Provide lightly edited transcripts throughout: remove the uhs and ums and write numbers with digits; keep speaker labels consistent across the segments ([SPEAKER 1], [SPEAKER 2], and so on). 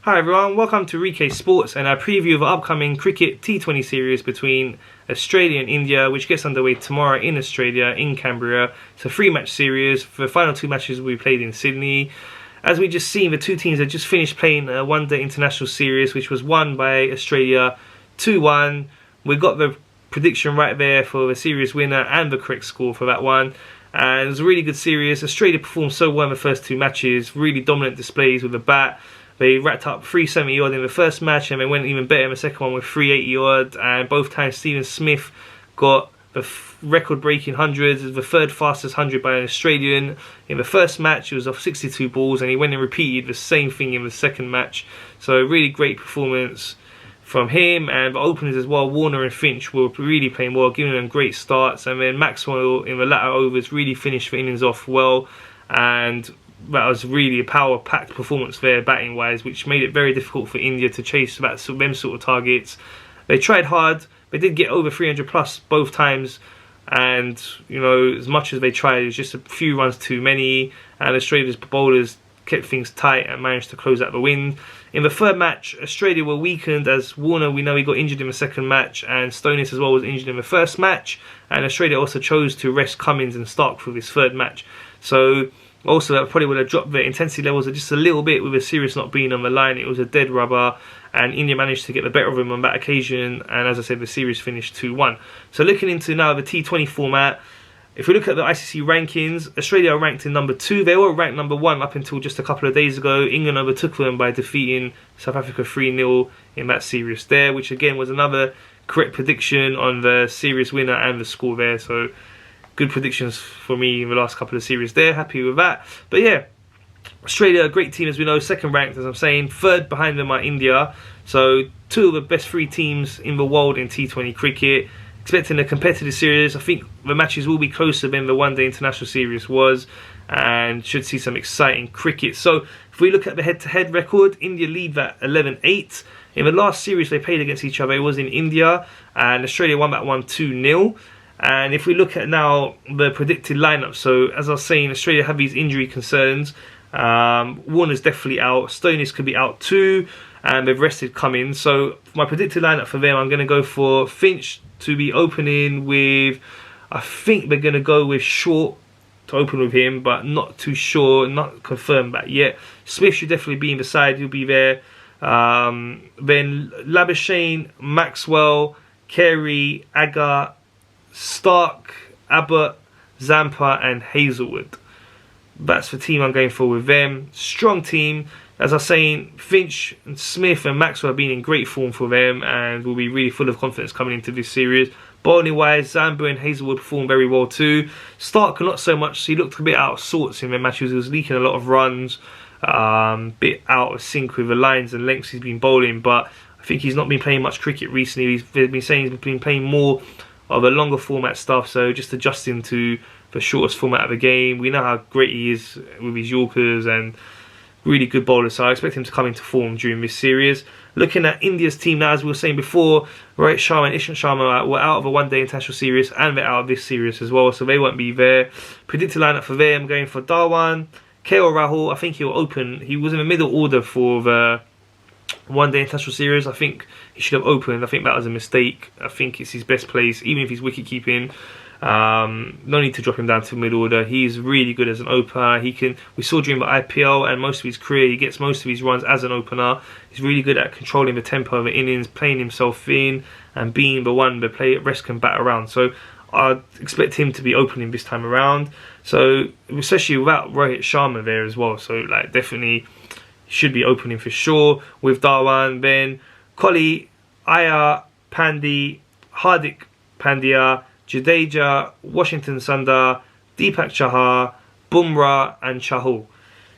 [SPEAKER 1] Hi everyone, welcome to Rike Sports and our preview of the upcoming cricket T20 series between Australia and India, which gets underway tomorrow in Australia, in Canberra. It's a 3-match series. For the final 2 matches will be played in Sydney. As we just seen, the two teams had just finished playing a one-day international series, which was won by Australia 2-1. We got the prediction right there for the series winner and the correct score for that one. And it was a really good series. Australia performed so well in the first 2 matches, really dominant displays with the bat. They racked up 370 odd in the first match and they went even better in the second one with 380 odd, and both times Stephen Smith got the record-breaking hundreds, the third fastest 100 by an Australian. In the first match it was off 62 balls and he went and repeated the same thing in the second match. So really great performance from him, and the openers as well, Warner and Finch, were really playing well, giving them great starts, and then Maxwell in the latter overs really finished the innings off well, and that was really a power-packed performance there, batting-wise, which made it very difficult for India to chase them sort of targets. They tried hard. They did get over 300 plus both times, and you know, as much as they tried, it was just a few runs too many, and Australia's bowlers kept things tight and managed to close out the win. In the third match, Australia were weakened as Warner, we know he got injured in the second match, and Stoinis as well was injured in the first match, and Australia also chose to rest Cummins and Stark for this third match. So also, that probably would have dropped the intensity levels just a little bit with the series not being on the line. It was a dead rubber, and India managed to get the better of him on that occasion. And as I said, the series finished 2-1. So looking into now the T20 format, if we look at the ICC rankings, Australia are ranked in number 2. They were ranked number 1 up until just a couple of days ago. England overtook them by defeating South Africa 3-0 in that series there, which again was another correct prediction on the series winner and the score there. So good predictions for me in the last couple of series there. Happy with that. But yeah, Australia, a great team as we know, second ranked as I'm saying. Third behind them are India. So 2 of the best 3 teams in the world in T20 cricket. Expecting a competitive series. I think the matches will be closer than the one-day international series was, and should see some exciting cricket. So if we look at the head-to-head record, India lead that 11-8. In the last series they played against each other, it was in India, and Australia won that one 2-0. And if we look at now the predicted lineup, so as I was saying, Australia have these injury concerns. Warner's definitely out, Stoinis could be out too, and they've rested Cummins. So for my predicted lineup for them, I'm going to go for Finch to be opening with, I think they're going to go with Short to open with him, but not too sure, not confirmed that yet. Smith should definitely be in the side, he'll be there. Then Labuschagne, Maxwell, Carey, Agar, Stark, Abbott, Zampa and Hazelwood. That's the team I'm going for with them. Strong team. As I was saying, Finch and Smith and Maxwell have been in great form for them and will be really full of confidence coming into this series. Bowling wise, Zampa and Hazelwood performed very well too. Stark not so much, he looked a bit out of sorts in their matches. He was leaking a lot of runs, bit out of sync with the lines and lengths he's been bowling, but I think he's not been playing much cricket recently. He's been saying he's been playing more of the longer format stuff, so just adjusting to the shortest format of the game. We know how great he is with his Yorkers and really good bowler, so I expect him to come into form during this series. Looking at India's team now, as we were saying before, Rohit Sharma and Ishant Sharma were out of a one-day international series and they're out of this series as well, so they won't be there. Predicted lineup for them, going for Dhawan, KL Rahul. I think he'll open. He was in the middle order for the one-day international series. I think he should have opened. I think that was a mistake. I think it's his best place, even if he's wicket keeping. No need to drop him down to mid order. He's really good as an opener. We saw during the IPL and most of his career, he gets most of his runs as an opener. He's really good at controlling the tempo of the innings, playing himself in, and being the one the rest can bat around. So I'd expect him to be opening this time around. So especially without Rohit Sharma there as well. So like definitely should be opening for sure with Dhawan. Then Kohli, Iyer, Pandey, Hardik Pandya, Jadeja, Washington Sundar, Deepak Chahar, Bumrah and Chahal.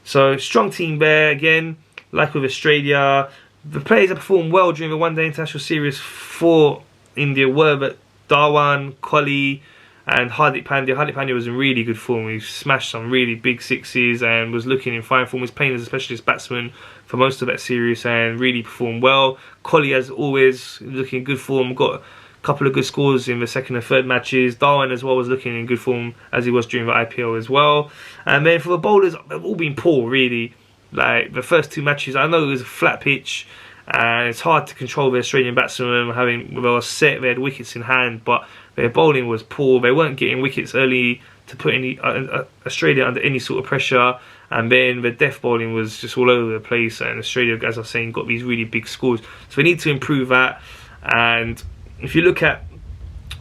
[SPEAKER 1] So strong team there again, like with Australia. The players that performed well during the one-day international series for India were but Dhawan, Kohli and Hardik Pandya. Hardik Pandya was in really good form. He smashed some really big sixes and was looking in fine form. He was playing as a specialist batsman for most of that series and really performed well. Kohli, as always, looking in good form, got couple of good scores in the second and third matches. Dhawan as well was looking in good form as he was during the IPL as well. And then for the bowlers, they've all been poor really. Like the first two matches, I know it was a flat pitch, and it's hard to control the Australian batsmen having well set. They had wickets in hand, but their bowling was poor. They weren't getting wickets early to put any Australia under any sort of pressure, and then the death bowling was just all over the place. And Australia, as I was saying, got these really big scores. So we need to improve that. And if you look at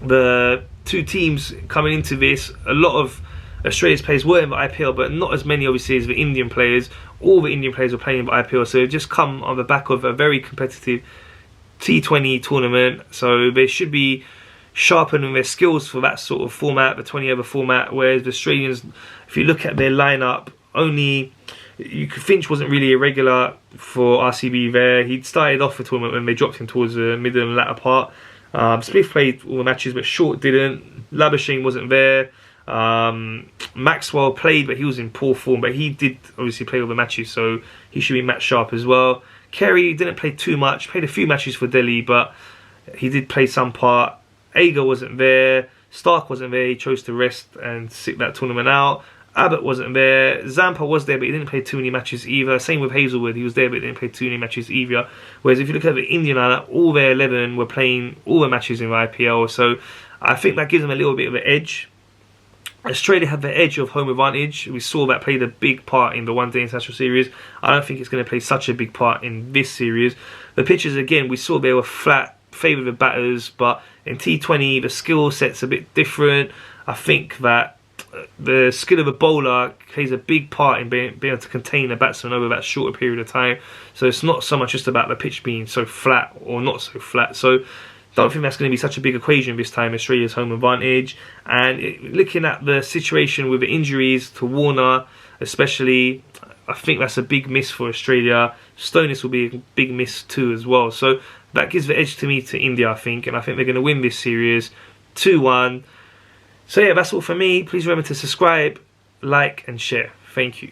[SPEAKER 1] the two teams coming into this, a lot of Australia's players were in the IPL, but not as many obviously as the Indian players. All the Indian players were playing in the IPL, so they've just come on the back of a very competitive T20 tournament. So they should be sharpening their skills for that sort of format, the 20-over format. Whereas the Australians, if you look at their lineup, Finch wasn't really a regular for RCB there. He'd started off the tournament when they dropped him towards the middle and latter part. Smith played all the matches, but Short didn't. Labuschagne wasn't there. Maxwell played, but he was in poor form, but he did obviously play all the matches, so he should be match sharp as well. Carey didn't play too much, played a few matches for Delhi, but he did play some part. Agar wasn't there, Stark wasn't there, he chose to rest and sit that tournament out. Abbott wasn't there, Zampa was there, but he didn't play too many matches either. Same with Hazelwood, he was there but he didn't play too many matches either. Whereas if you look at the Indian lineup, all their 11 were playing all the matches in the IPL, so I think that gives them a little bit of an edge. Australia had the edge of home advantage. We saw that played a big part in the one-day international series. I don't think it's going to play such a big part in this series. The pitches, again, we saw they were flat, favoured the batters, but in T20 the skill set's a bit different. I think that the skill of a bowler plays a big part in being able to contain a batsman over that shorter period of time. So it's not so much just about the pitch being so flat or not so flat. So don't think that's going to be such a big equation this time, Australia's home advantage. And looking at the situation with the injuries to Warner, especially, I think that's a big miss for Australia. Stoinis will be a big miss too as well. So that gives the edge to me to India, I think. And I think they're going to win this series 2-1. So yeah, that's all for me. Please remember to subscribe, like and share. Thank you.